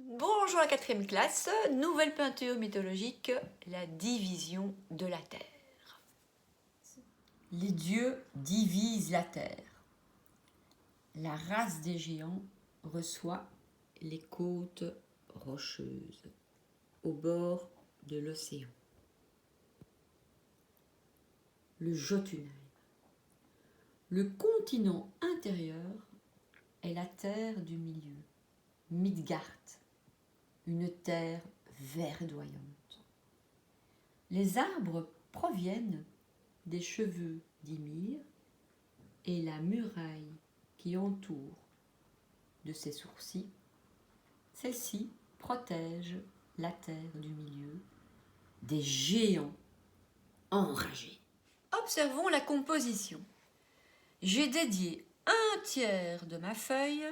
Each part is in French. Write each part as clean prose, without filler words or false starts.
Bonjour la quatrième classe, nouvelle peinture mythologique, la division de la terre. Les dieux divisent la terre. La race des géants reçoit les côtes rocheuses au bord de l'océan. Le Jotunheim. Le continent intérieur est la terre du milieu, Midgard, une terre verdoyante. Les arbres proviennent des cheveux d'Ymir et la muraille qui entoure de ses sourcils, celle-ci protège la terre du milieu des géants enragés. Observons la composition. J'ai dédié un tiers de ma feuille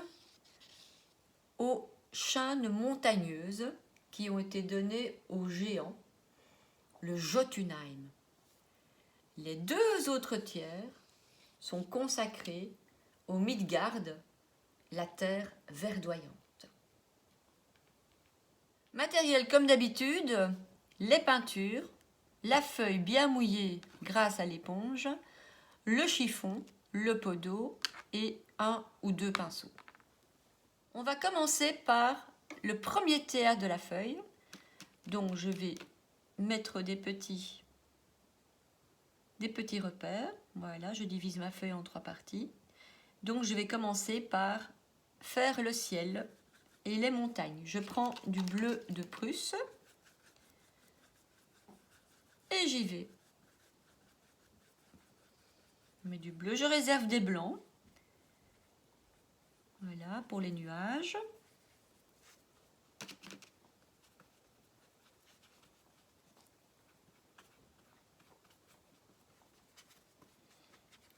aux chaînes montagneuses qui ont été données aux géants, le Jotunheim. Les deux autres tiers sont consacrés au Midgard, la terre verdoyante. Matériel comme d'habitude, les peintures, la feuille bien mouillée grâce à l'éponge, le chiffon, le pot d'eau et un ou deux pinceaux. On va commencer par le premier tiers de la feuille. Donc je vais mettre des petits repères. Voilà, je divise ma feuille en trois parties. Donc je vais commencer par faire le ciel et les montagnes. Je prends du bleu de Prusse et j'y vais. Je mets du bleu, je réserve des blancs. Voilà, pour les nuages.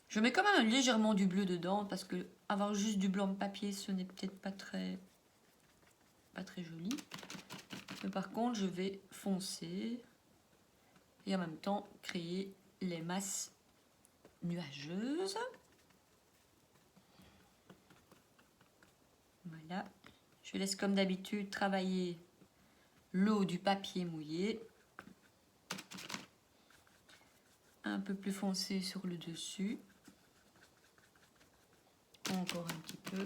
Je mets quand même légèrement du bleu dedans parce que avoir juste du blanc de papier, ce n'est peut-être pas très joli. Mais par contre, je vais foncer et en même temps créer les masses nuageuses. Voilà. Je laisse comme d'habitude travailler l'eau du papier mouillé. Un peu plus foncé sur le dessus. Encore un petit peu.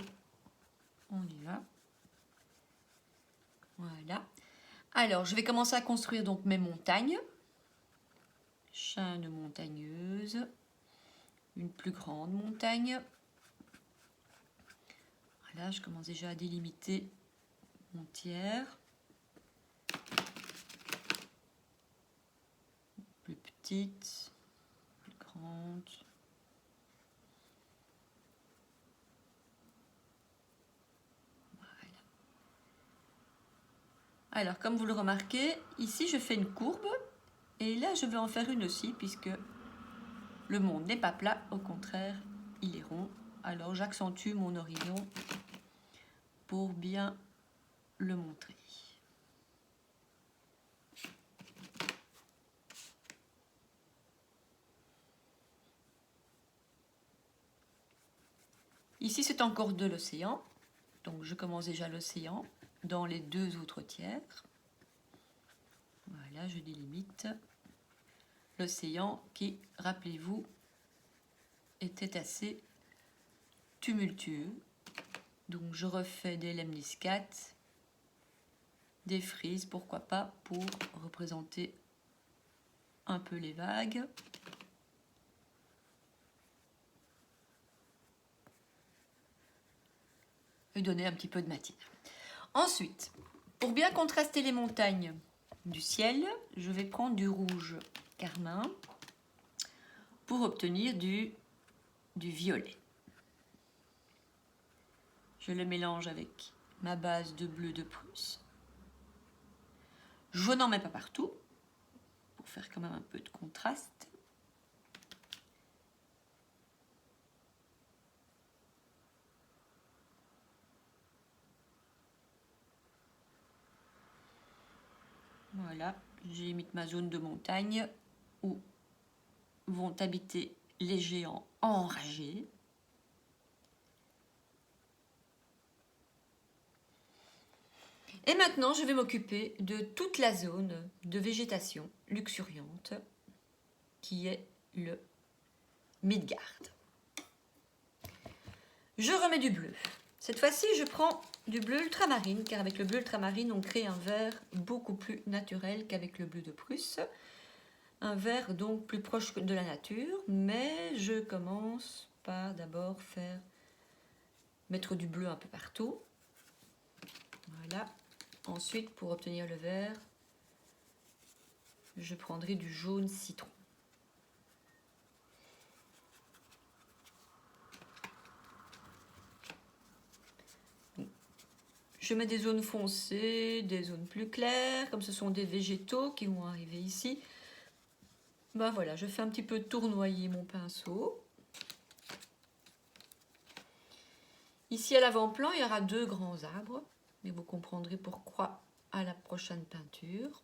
On y va. Voilà. Alors, je vais commencer à construire donc mes montagnes. Chaîne montagneuse. Une plus grande montagne. Voilà, je commence déjà à délimiter mon tiers. Plus petite, plus grande. Voilà. Alors, comme vous le remarquez, ici je fais une courbe et là je vais en faire une aussi puisque le monde n'est pas plat, au contraire, il est rond. Alors j'accentue mon horizon pour bien le montrer. Ici c'est encore de l'océan, donc je commence déjà l'océan dans les deux autres tiers. Voilà, je délimite l'océan qui, rappelez-vous, était assez tumultueux. Donc je refais des lemniscates, des frises, pourquoi pas, pour représenter un peu les vagues. Et donner un petit peu de matière. Ensuite, pour bien contraster les montagnes du ciel, je vais prendre du rouge carmin pour obtenir du violet. Je le mélange avec ma base de bleu de Prusse. Je n'en mets pas partout pour faire quand même un peu de contraste. Voilà, j'imite ma zone de montagne où vont habiter les géants enragés. Et maintenant, je vais m'occuper de toute la zone de végétation luxuriante qui est le Midgard. Je remets du bleu. Cette fois-ci, je prends du bleu ultramarine, car avec le bleu ultramarine, on crée un vert beaucoup plus naturel qu'avec le bleu de Prusse. Un vert donc plus proche de la nature, mais je commence par d'abord mettre du bleu un peu partout. Voilà. Ensuite, pour obtenir le vert, je prendrai du jaune citron. Je mets des zones foncées, des zones plus claires, comme ce sont des végétaux qui vont arriver ici. Ben voilà, je fais un petit peu tournoyer mon pinceau. Ici à l'avant-plan, il y aura 2 grands arbres, mais vous comprendrez pourquoi à la prochaine peinture.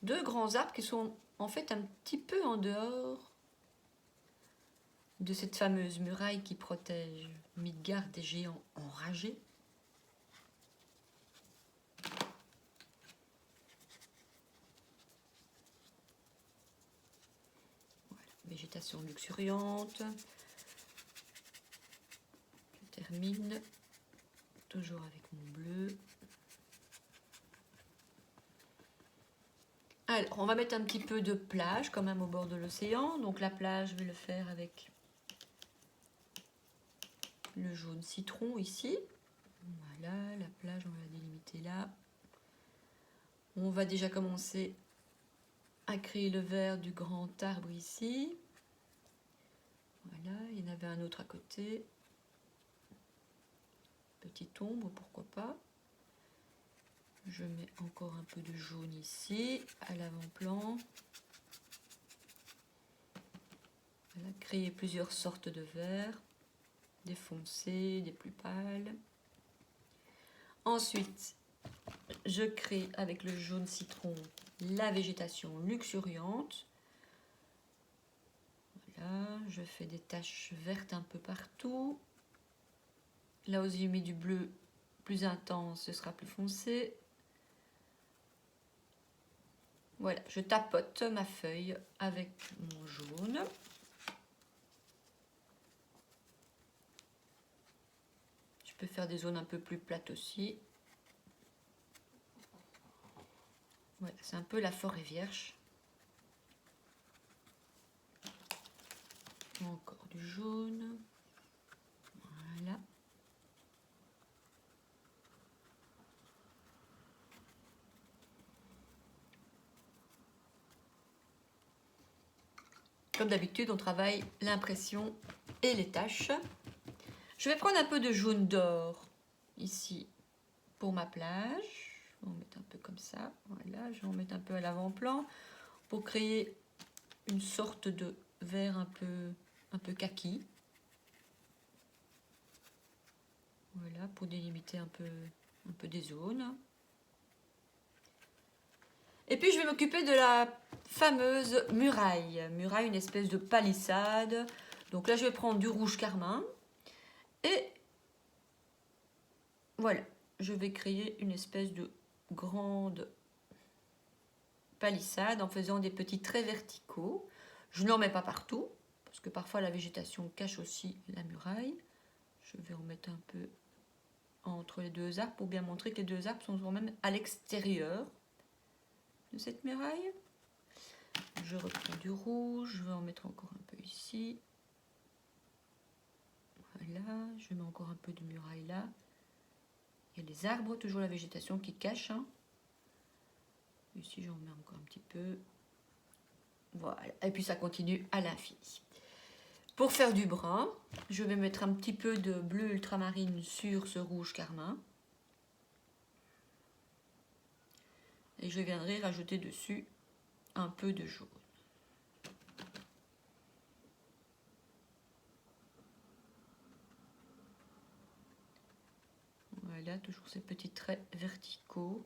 2 grands arbres qui sont en fait un petit peu en dehors de cette fameuse muraille qui protège Midgard des géants enragés. Voilà, végétation luxuriante. Je termine toujours avec mon bleu. Alors, on va mettre un petit peu de plage quand même au bord de l'océan. Donc la plage, je vais le faire avec le jaune citron ici. Voilà, la plage, on va la délimiter là. On va déjà commencer à créer le vert du grand arbre ici. Voilà, il y en avait un autre à côté. Petite ombre, pourquoi pas. Je mets encore un peu de jaune ici, à l'avant-plan. Voilà, créer plusieurs sortes de verts, des foncés, des plus pâles. Ensuite, je crée avec le jaune citron la végétation luxuriante. Voilà, je fais des taches vertes un peu partout. Là où j'ai mis du bleu plus intense, ce sera plus foncé. Voilà, je tapote ma feuille avec mon jaune. Je peux faire des zones un peu plus plates aussi. Voilà, c'est un peu la forêt vierge. Encore du jaune. Voilà. Comme d'habitude, on travaille l'impression et les taches. Je vais prendre un peu de jaune d'or ici pour ma plage. Je vais en mettre un peu comme ça. Voilà, je vais en mettre un peu à l'avant-plan pour créer une sorte de vert un peu kaki. Voilà, pour délimiter un peu des zones. Et puis je vais m'occuper de la fameuse muraille. Muraille, une espèce de palissade. Donc là, je vais prendre du rouge carmin. Et voilà, je vais créer une espèce de grande palissade en faisant des petits traits verticaux. Je n'en mets pas partout, parce que parfois la végétation cache aussi la muraille. Je vais en mettre un peu entre les 2 arbres pour bien montrer que les 2 arbres sont même à l'extérieur de cette muraille. Je reprends du rouge, je vais en mettre encore un peu ici. Voilà, je mets encore un peu de muraille là. Il y a les arbres, toujours la végétation qui cache. Hein. Ici, j'en mets encore un petit peu. Voilà, et puis ça continue à l'infini. Pour faire du brun, je vais mettre un petit peu de bleu ultramarine sur ce rouge carmin. Et je viendrai rajouter dessus un peu de jaune. Voilà, toujours ces petits traits verticaux.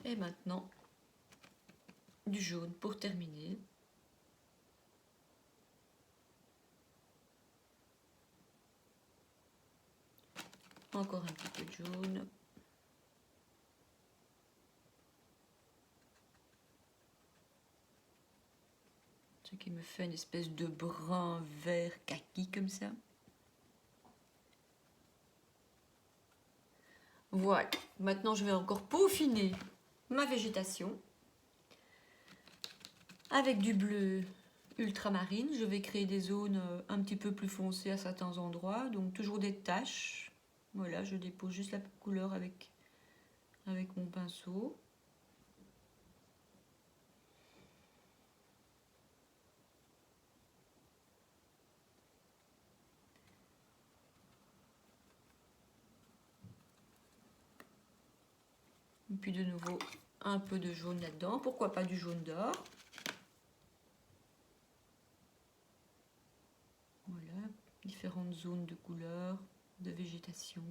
Et maintenant, du jaune pour terminer. Encore un petit peu de jaune. Ce qui me fait une espèce de brun vert kaki comme ça. Voilà, maintenant je vais encore peaufiner ma végétation. Avec du bleu ultramarine, je vais créer des zones un petit peu plus foncées à certains endroits, donc toujours des taches. Voilà, je dépose juste la couleur avec mon pinceau. Et puis de nouveau un peu de jaune là-dedans, pourquoi pas du jaune d'or. Voilà, différentes zones de couleurs, de végétation.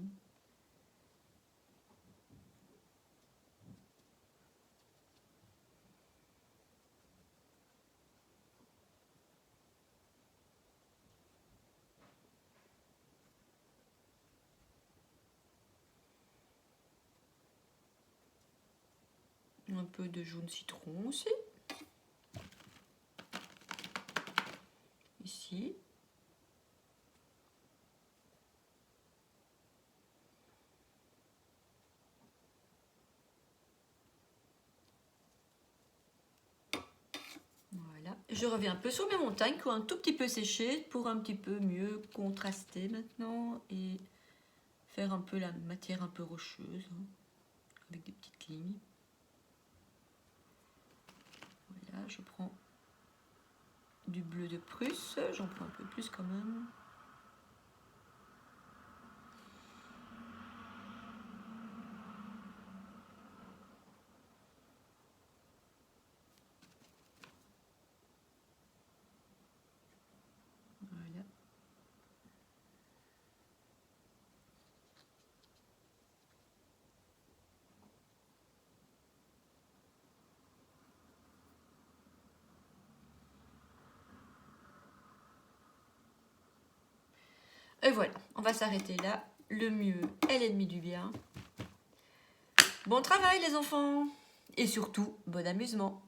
Un peu de jaune citron aussi. Ici. Voilà. Je reviens un peu sur mes montagnes qui ont un tout petit peu séché pour un petit peu mieux contraster maintenant et faire un peu la matière un peu rocheuse, hein, avec des petites lignes. Voilà, je prends du bleu de Prusse, j'en prends un peu plus quand même. Voilà. Et voilà, on va s'arrêter là. Le mieux est l'ennemi du bien. Bon travail les enfants! Et surtout, bon amusement!